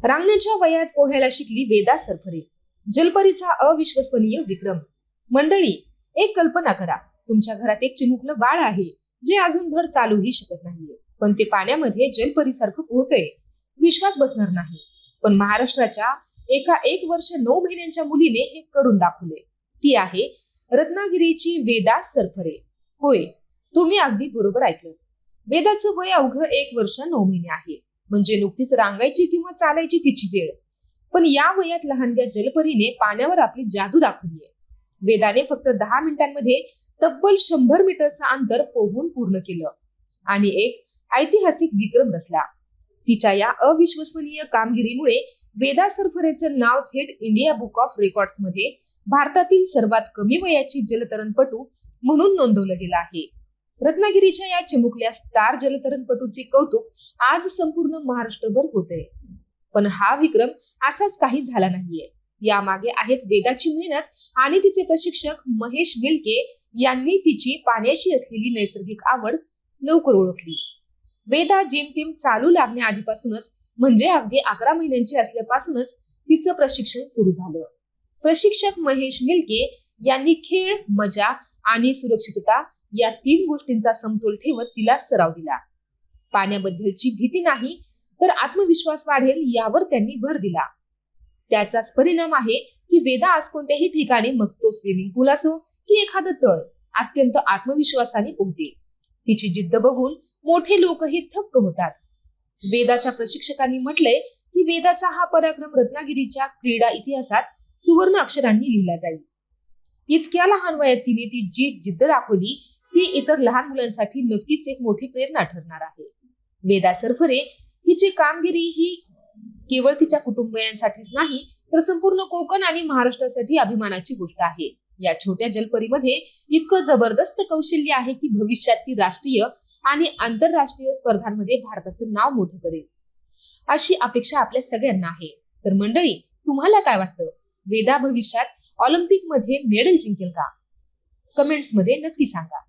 रांगण्याच्या वयात पोहायला शिकली वेदा सरफरे, जलपरीचा अविश्वसनीय विक्रम। मंडळी, एक कल्पना करा, तुमच्या घरात एक चिमुकलं बाळ आहे जे अजून धड चालूही शकत नाहीये, पण ते पाण्यामध्ये जलपरीसारखं पोहतंय। विश्वास बसणार नाही, पण महाराष्ट्राच्या एका 1 वर्ष 9 महिन्यांच्या मुलीने हे करून दाखवले। ती आहे रत्नागिरीची वेदा सरफरे। होय, तुम्ही अगदी बरोबर ऐकलं। वेदाचं वय अवघं 1 वर्ष 9 महिने आहे, म्हणजे नुकतीच रांगायची किंवा चालायची तिची वेळ। पण या वयात लहानग्या जलपरीने पाण्यावर आपली जादू दाखवली आहे। वेदाने फक्त 10 मिनिटांमध्ये तब्बल 100 मीटरचं अंतर पोहून पूर्ण केलं आणि एक ऐतिहासिक विक्रम रचला। तिच्या या अविश्वसनीय कामगिरीमुळे वेदा सरफरेचं नाव थेट इंडिया बुक ऑफ रेकॉर्ड्स मध्ये भारतातील सर्वात कमी वयाची जलतरणपटू म्हणून नोंदवलं गेलं आहे। रत्नागिरीच्या या चिमुकल्या स्टार जलतरणपटूचे कौतुक आज संपूर्ण महाराष्ट्रभर होते। पण हा विक्रम असाच काही झाला नाहीये। यामागे आहेत वेदाची मेहनत आणि तिचे प्रशिक्षक महेश विलके यांनी तिची पाण्याशी असलेली नैसर्गिक आवड लवकर ओळखली। वेदा जेमतेम चालू लागण्याआधीपासूनच, म्हणजे अगदी 11 महिन्यांची असल्यापासूनच तिचं प्रशिक्षण सुरू झालं। प्रशिक्षक महेश विलके यांनी खेळ, मजा आणि सुरक्षितता या 3 गोष्टींचा समतोल ठेवत तिला सराव दिला। पाण्याबद्दलची भीती नाही, तर आत्मविश्वास वाढेल यावर त्यांनी भर दिला। त्याचाच परिणाम आहे की वेदा आज कोणत्याही ठिकाणी, मग तो स्विमिंग पूल असो की एखादं तळ, अत्यंत आत्मविश्वासाने पोहते। तिची जिद्द बघून मोठे लोकही थक्क होतात। वेदाच्या प्रशिक्षकांनी म्हटलंय की वेदाचा हा पराक्रम रत्नागिरीच्या क्रीडा इतिहासात सुवर्ण अक्षरांनी लिहिला जाईल। इतक्या लहान वयात तिने ती जी जिद्द दाखवली ती इतर लहान मुलांसाठी नक्कीच एक मोठी प्रेरणा ठरणार आहे। वेदा सरफरे हिची कामगिरी ही केवळ तिच्या कुटुंबियांसाठीच नाही, तर संपूर्ण कोकण आणि महाराष्ट्रासाठी अभिमानाची गोष्ट आहे। या छोट्या जलपरीमध्ये इतकं जबरदस्त कौशल्य आहे की भविष्यात ती राष्ट्रीय आणि आंतरराष्ट्रीय स्पर्धांमध्ये भारताचं नाव मोठं करेल, अशी अपेक्षा आपल्या सगळ्यांना आहे। तर मंडळी, तुम्हाला काय वाटतं? वेदा भविष्यात ऑलिम्पिक मध्ये मेडल जिंकेल का? कमेंट्स मध्ये नक्की सांगा।